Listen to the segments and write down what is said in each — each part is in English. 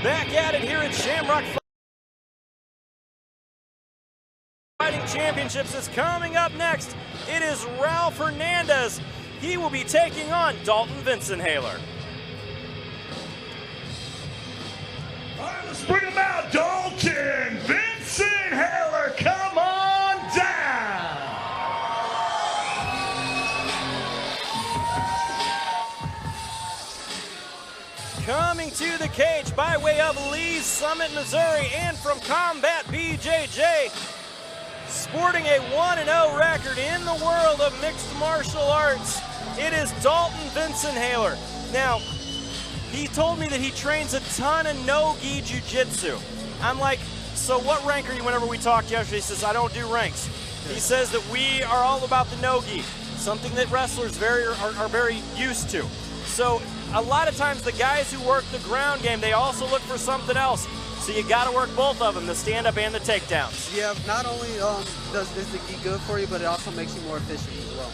Back at it here at Shamrock Fighting Championships is coming up next. It is Ralph Hernandez. He will be taking on Dalton Vinsonhaler. All right, let's bring him out. Dalton Vinsonhaler, come on down. Coming to the cage by way of Lee's Summit, Missouri, and from Combat BJJ, sporting a 1-0 record in the world of mixed martial arts, it is Dalton Vinsonhaler. Now, he told me that he trains a ton of no-gi jiu-jitsu. I'm like, so what rank are you? Whenever we talked yesterday, he says, I don't do ranks. He says that we are all about the no-gi, something that wrestlers are very used to. So a lot of times the guys who work the ground game, they also look for something else. So you got to work both of them, the stand-up and the takedowns. Yeah, not only is the gi good for you, but it also makes you more efficient as well.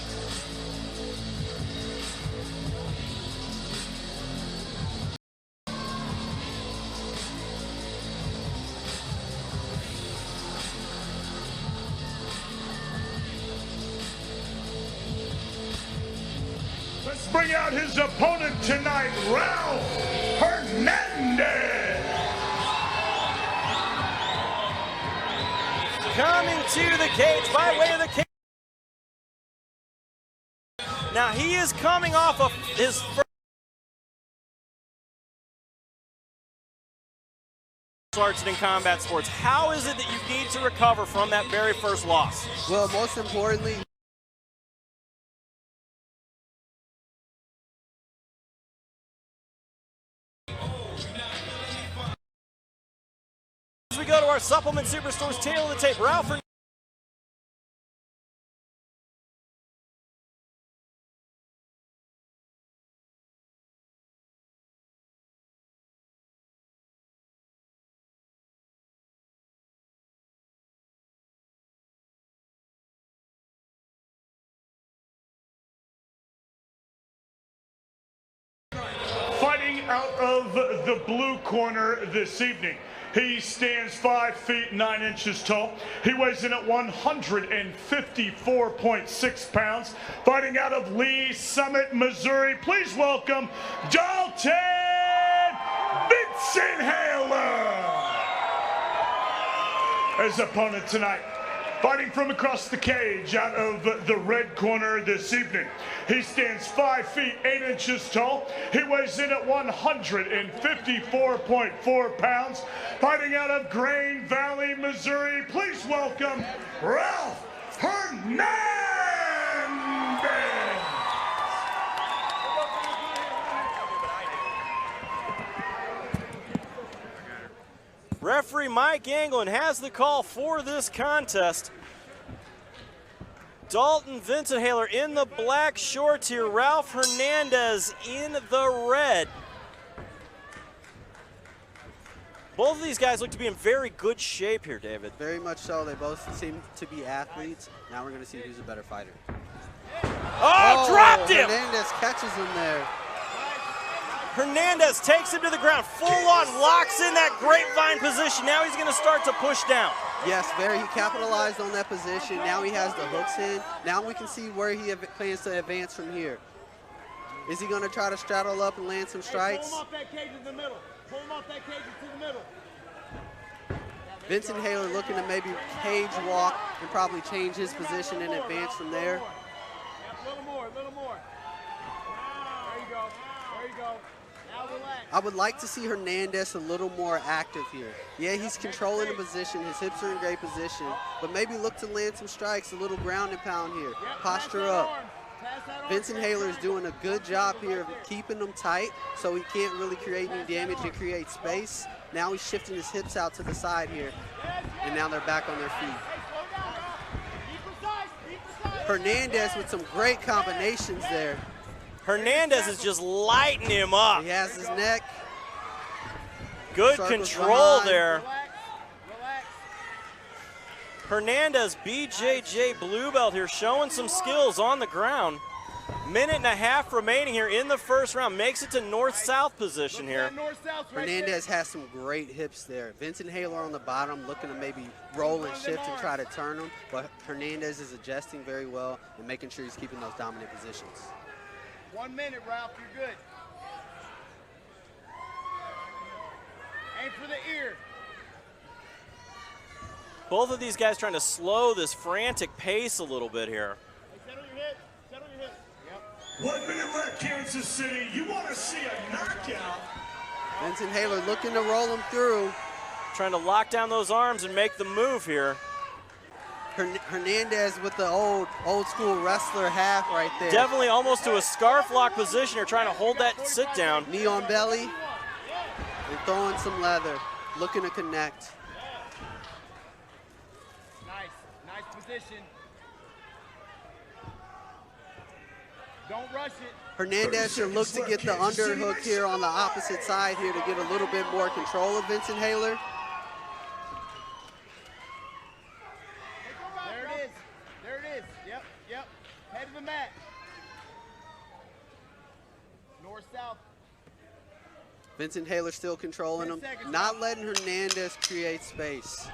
Let's bring out his opponent tonight, Ralph Hernandez. Coming to the cage by way of the cage. Now he is coming off of his first arts and in combat sports. How is it that you need to recover from that very first loss? Well, most importantly, as we go to our supplement superstores, tail of the tape, Ralph Hernandez. Fighting out of the blue corner this evening, he stands 5 feet 9 inches tall. He weighs in at 154.6 pounds. Fighting out of Lee's Summit, Missouri, please welcome Dalton Vinsonhaler. His opponent tonight, fighting from across the cage out of the red corner this evening. He stands 5 feet 8 inches tall. He weighs in at 154.4 pounds. Fighting out of Grain Valley, Missouri, please welcome Ralph Hernandez. Referee Mike Anglin has the call for this contest. Dalton Vinsonhaler in the black shorts here, Ralph Hernandez in the red. Both of these guys look to be in very good shape here, David. very much so. They both seem to be athletes. Now we're going to see who's a better fighter. Oh, dropped him! Hernandez catches him there. Hernandez takes him to the ground, full on, locks in that grapevine position. Now he's going to start to push down. Yes, he capitalized on that position. Now he has the hooks in. Now we can see where he plans to advance from here. Is he going to try to straddle up and land some strikes? Pull him off that cage in the middle. Pull him off that cage into the middle. Vinsonhaler looking to maybe cage walk and probably change his position and advance from there. A little more, a little more. There you go, there you go. Now relax. I would like to see Hernandez a little more active here. Yeah, he's controlling the position. His hips are in great position. But maybe look to land some strikes, a little ground and pound here. Posture up. Vinsonhaler is doing a good job here of keeping them tight so he can't really create any damage and create space. Now he's shifting his hips out to the side here, and now they're back on their feet. Hernandez with some great combinations there. Hernandez is just lighting him up. He has his neck. Good Circles control behind. there. Hernandez, BJJ blue belt here, showing some skills on the ground. Minute and a half remaining here in the first round. Makes it to north-south position here. Hernandez has some great hips there. Vinsonhaler on the bottom looking to maybe roll and shift and try to turn him, but Hernandez is adjusting very well and making sure he's keeping those dominant positions. 1 minute, Ralph, you're good. Aim for the ear. Both of these guys trying to slow this frantic pace a little bit here. Hey, settle your hip. Settle your hip. Yep. 1 minute left, Kansas City. You want to see a knockout? Vinsonhaler looking to roll him through. Trying to lock down those arms and make the move here. Hernandez with the old school wrestler half right there. Definitely almost to a scarf lock position here, trying to hold that sit down. Knee on belly and throwing some leather, looking to connect. Nice position. Don't rush it. Hernandez should look to get the underhook here on the opposite side here to get a little bit more control of Vinsonhaler. There it is. Yep. Head to the mat. North, south. Vinsonhaler still controlling him, not letting Hernandez create space.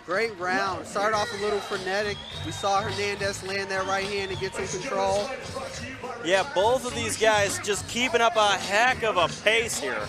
Great round. Started off a little frenetic. We saw Hernandez land that right hand and get some control. Yeah, both of these guys just keeping up a heck of a pace here.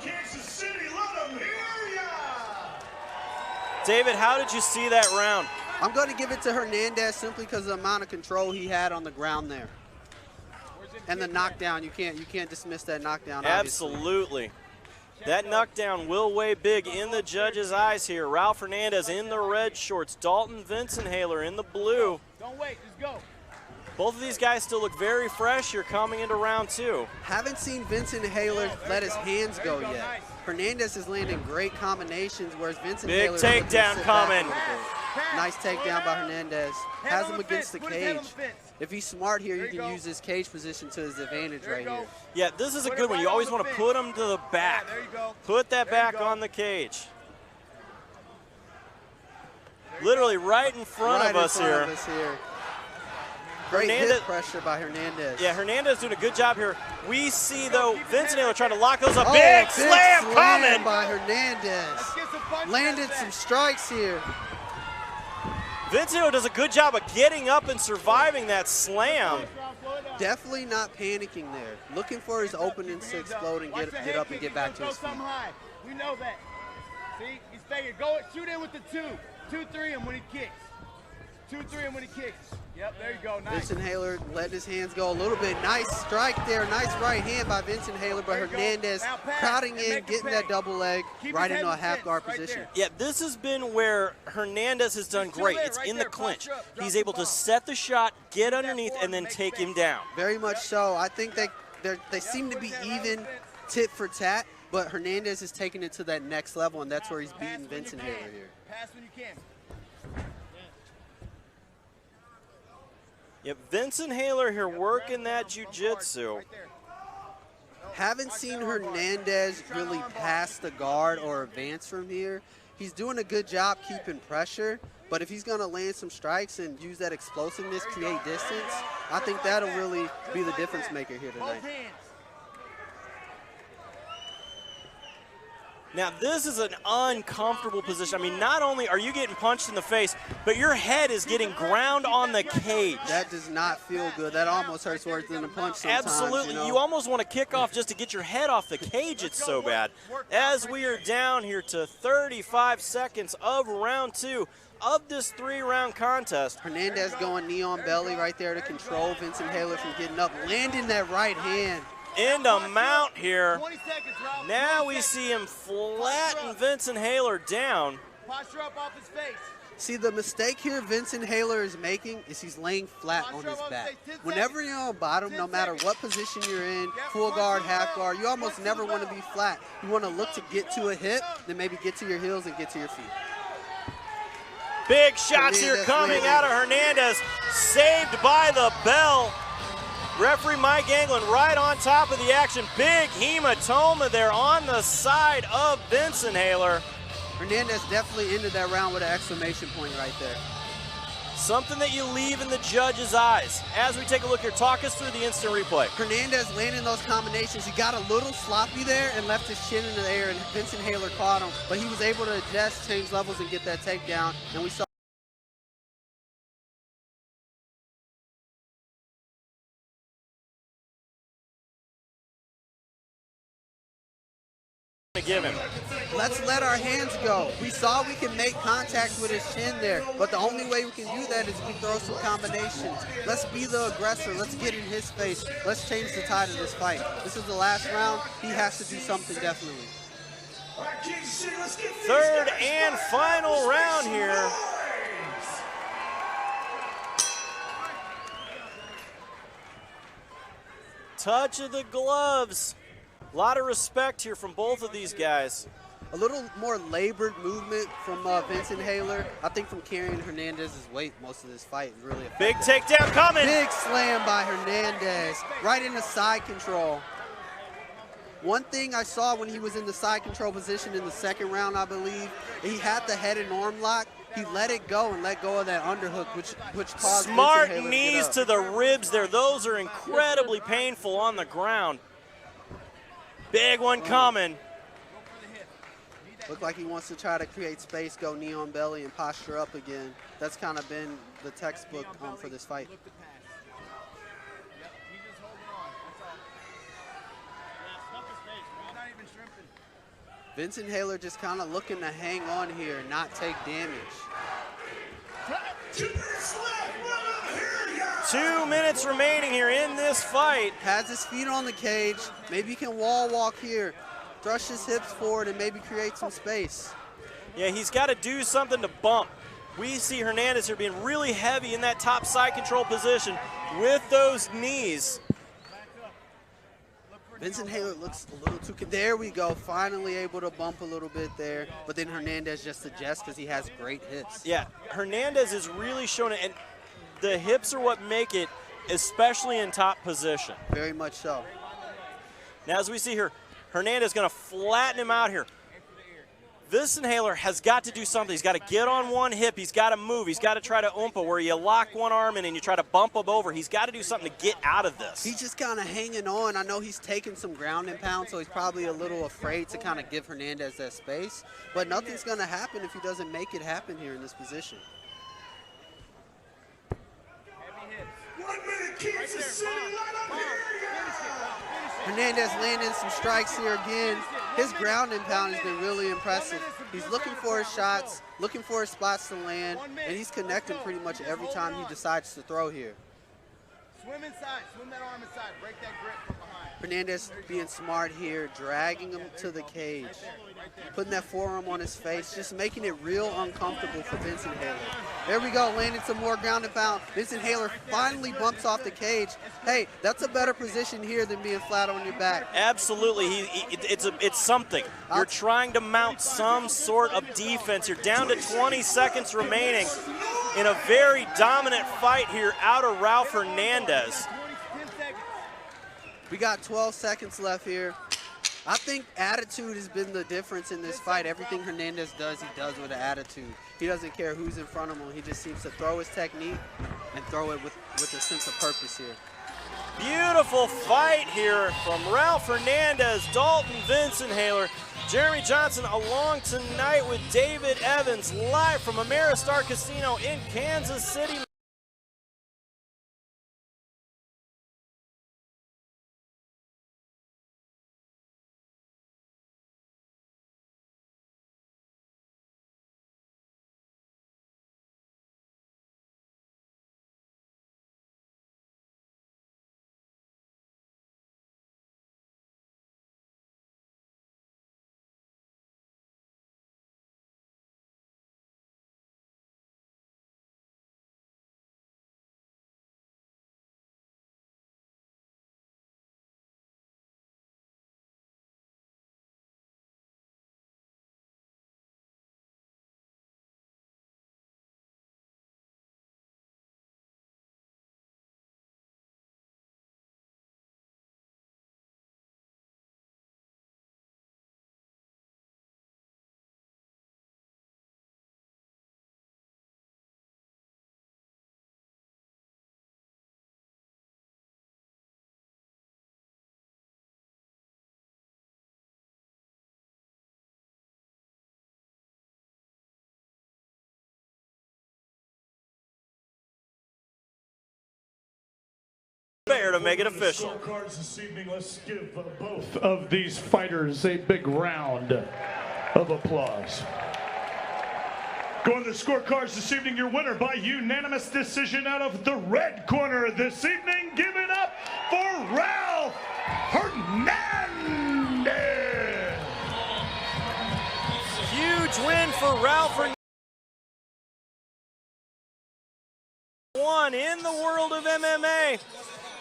Kansas City, let them hear ya! David, how did you see that round? I'm going to give it to Hernandez simply because of the amount of control he had on the ground there. And the knockdown, you can't dismiss that knockdown, obviously. Absolutely. That knockdown will weigh big in the judges' eyes here. Ralph Hernandez in the red shorts, Dalton Vinsonhaler in the blue. Don't wait, just go. Both of these guys still look very fresh here coming into round two. Haven't seen Vinsonhaler let his hands go yet. Hernandez is landing great combinations, whereas Vinsonhaler Big takedown coming. Nice takedown by Hernandez. Has him against the cage. If he's smart here, you can use his cage position to his advantage right here. Yeah, this is a good one. You always want to put him to the back. Put that back on the cage. Literally right in front of us here. Great hip pressure by Hernandez. Yeah, Hernandez doing a good job here. We see, though, Vinsonhaler trying to lock those up. Big slam coming by Hernandez. Landed some strikes here. Vinsonhaler does a good job of getting up and surviving that slam. Definitely not panicking there. Looking for his openings to explode and get up and get back to his feet. We know that. See, he's faking. Go shoot in with the 2-3 and when he kicks. 2-3 and when he kicks. Yep, there you go. Nice. Vinsonhaler letting his hands go a little bit. Nice strike there. Nice right hand by Vinsonhaler, but Hernandez crowding in, getting that double leg right into a half guard position. Yeah, this has been where Hernandez has done great. It's in the clinch. He's able to set the shot, get underneath, and then take him down. Very much so. I think they seem to be even tit for tat, but Hernandez is taking it to that next level, and that's where he's beating Vinsonhaler here. Pass when you can. Yep, Vinsonhaler here working that jiu-jitsu. Haven't seen Hernandez really pass the guard or advance from here. He's doing a good job keeping pressure, but if he's going to land some strikes and use that explosiveness, create distance, I think that'll really be the difference maker here tonight. Now, this is an uncomfortable position. I mean, not only are you getting punched in the face, but your head is getting ground on the cage. That does not feel good. That almost hurts worse than a punch sometimes. Absolutely. You know? You almost want to kick off just to get your head off the cage. It's so bad. As we are down here to 35 seconds of round 2 of this 3-round contest. Hernandez going knee on belly right there to control Vinsonhaler from getting up, landing that right hand. Into mount here. Now we see him flatten Vinsonhaler down. Posture up off his face. See, the mistake here Vinsonhaler is making is he's laying flat on his back. Whenever you're on bottom, no matter what position you're in, full guard, half guard, you almost never want to be flat. You want to look to get to a hip, then maybe get to your heels and get to your feet. Big shots here coming out of Hernandez, saved by the bell. Referee Mike Anglin right on top of the action. Big hematoma there on the side of Vinsonhaler. Hernandez definitely ended that round with an exclamation point right there. Something that you leave in the judge's eyes. As we take a look here, talk us through the instant replay. Hernandez landing those combinations. He got a little sloppy there and left his chin in the air, and Vinsonhaler caught him, but he was able to adjust, change levels, and get that takedown, and we saw give him. Let's let our hands go. We saw we can make contact with his chin there, but the only way we can do that is we throw some combinations. Let's be the aggressor. Let's get in his face. Let's change the tide of this fight. This is the last round. He has to do something definitely. Third and final round here. Touch of the gloves. A lot of respect here from both of these guys. A little more labored movement from Vinsonhaler. I think from carrying Hernandez's weight most of this fight is really effective. Big takedown coming. Big slam by Hernandez, right in the side control. One thing I saw when he was in the side control position in the second round, I believe, he had the head and arm lock. He let it go and let go of that underhook, which caused smart Vinsonhaler knees to the ribs there. Those are incredibly painful on the ground. Big one coming. Looked like he wants to try to create space, go knee on belly, and posture up again. That's kind of been the textbook for this fight. Vinsonhaler just kind of looking to hang on here and not take damage. 2 minutes remaining here in this fight. Has his feet on the cage. Maybe he can wall walk here. Thrush his hips forward and maybe create some space. Yeah, he's got to do something to bump. We see Hernandez here being really heavy in that top side control position with those knees. Vinsonhaler looks a little too, there we go, finally able to bump a little bit there, but then Hernandez just adjusts because he has great hips. Yeah, Hernandez is really showing it, and the hips are what make it, especially in top position. Very much so. Now, as we see here, Hernandez going to flatten him out here. Vinsonhaler has got to do something. He's got to get on one hip. He's got to move. He's got to try to oompa where you lock one arm in and you try to bump him over. He's got to do something to get out of this. He's just kind of hanging on. I know he's taking some ground and pound, so he's probably a little afraid to kind of give Hernandez that space. But nothing's going to happen if he doesn't make it happen here in this position. 1 minute keeps the city light up here. Hernandez landing some strikes here again. His ground and pound has been really impressive. He's looking for his shots, looking for his spots to land, and he's connecting pretty much every time he decides to throw here. Swim inside, swim that arm inside, break that grip from behind. Hernandez being smart here, dragging him to the cage, putting that forearm on his face, just making it real uncomfortable for Vinsonhaler. There we go, landing some more ground and pound. Vinsonhaler finally bumps off the cage. Hey, that's a better position here than being flat on your back. Absolutely, it's something. You're trying to mount some sort of defense. You're down to 20 seconds remaining in a very dominant fight here out of Ralph Hernandez. We got 12 seconds left here. I think attitude has been the difference in this fight. Everything Hernandez does, he does with an attitude. He doesn't care who's in front of him. He just seems to throw his technique and throw it with a sense of purpose here. Beautiful fight here from Ralph Hernandez, Dalton Vinsonhaler, Jeremy Johnson along tonight with David Evans, live from Ameristar Casino in Kansas City. Fair to make it official. Scorecards this evening. Let's give both of these fighters a big round of applause. Going to the scorecards this evening, your winner by unanimous decision out of the red corner this evening. Give it up for Ralph Hernandez. Huge win for Ralph Hernandez. One in the world of MMA.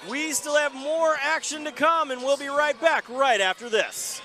We still have more action to come, and we'll be right back right after this.